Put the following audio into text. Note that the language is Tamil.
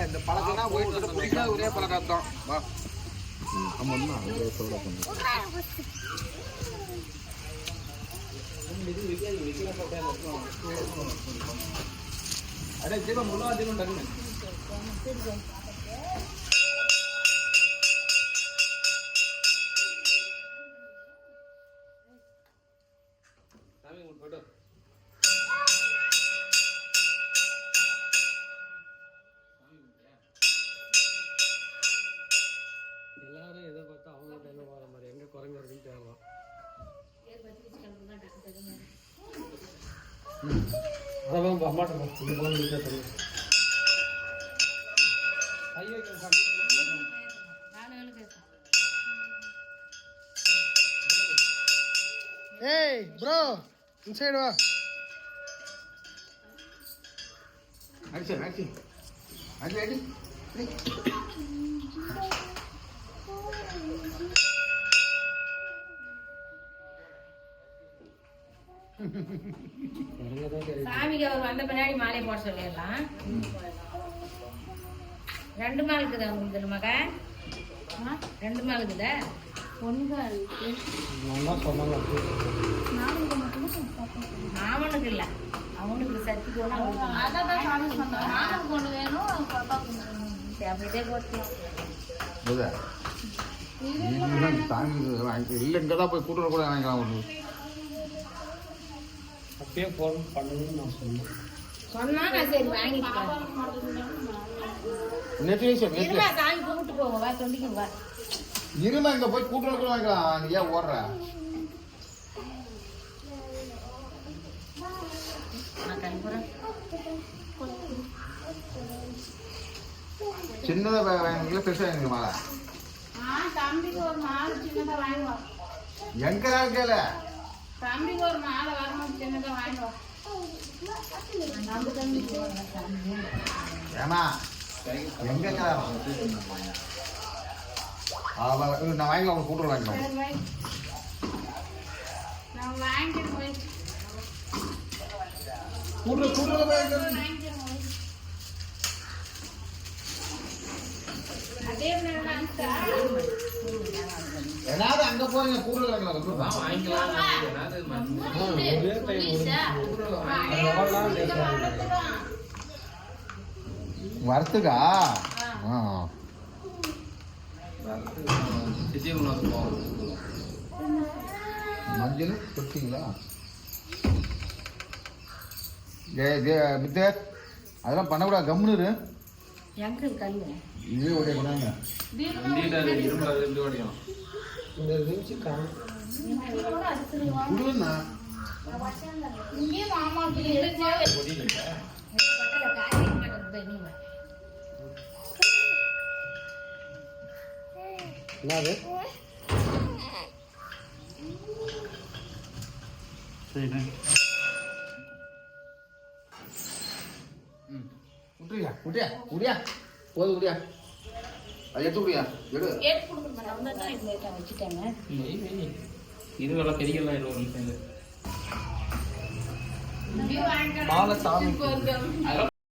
இந்த பழக்கம் ஒரே பழக்கம் வா अरे देखो मुला देखो डर में सामी उन फोटो எல்லாரும் எதை பார்த்தா அவங்க என்ன வர மாதிரி எங்க குரங்கு வருதுன்னு தேடலாம் அதான் அம்மாட்ட இது போல சொல்லுங்க ஐயோ ஏய் ப்ரோ இன்சைட் வா அடிச்சு அடிச்சு அடி அடி சாமிக்கு அவர் வந்த பின்னாடி மாலை போட சொல்லிடலாம். 2 மால் இருக்குதா உங்களுக்கு மக? 2 மால் இருக்குதா? 1 மால் மாமனுக்கு இல்ல அவனுக்கு சத்தி போனா அதான் சாமி சொன்னாங்க. மாமனுக்கு ஒண்ணு வேணும் பாப்பாக்கு அப்படியே போட்டுலாம் இல்ல இங்கதான் போய் கூட்டுற கூட வாங்கிக்கலாம் ஒண்ணு அப்பயே ஃபோன் பண்ணணும்னு நான் சொன்னேன். சொன்னா நான் சரி வாங்கிக்கலாம். இருமா சாமி கும்பிட்டு போங்க வா சொல்லிக்கு வா. இருமா இங்க போய் கூட்டுற கூட வாங்கிக்கலாம். நீ ஏன் ஓடுற? நான் கல்புறேன். சின்னதா வாங்கிக்கலாம் பெருசா வாங்கிக்கலாம் மாலை. தம்பிக்கு ஒரு மாலை சின்னதா வாங்குவோம். எங்க கேள தம்பிக்கு ஒரு மாலை வரணும் சின்னதா வாங்குவோம். ஏமா எங்க நான் வாங்கிக்கலாம் கூட்டுற வாங்கிக்கலாம். நான் வாங்கிட்டு போய் ஏதாவது அங்க போறீங்க கூடுதல் வரத்துக்கா மஞ்சள் கொடுத்தீங்களா? அதெல்லாம் பண்ணக்கூடாது கம்முன்னு இதே உடைய கொண்டாங்க என்னது சரிண்ணே விட்டுறியா விட்டியா விடியா போது விடியா அது எடுத்து விடியா எடு வச்சுட்டாங்க. இதுவெல்லாம் பெரியெல்லாம் இது மாலை சாமி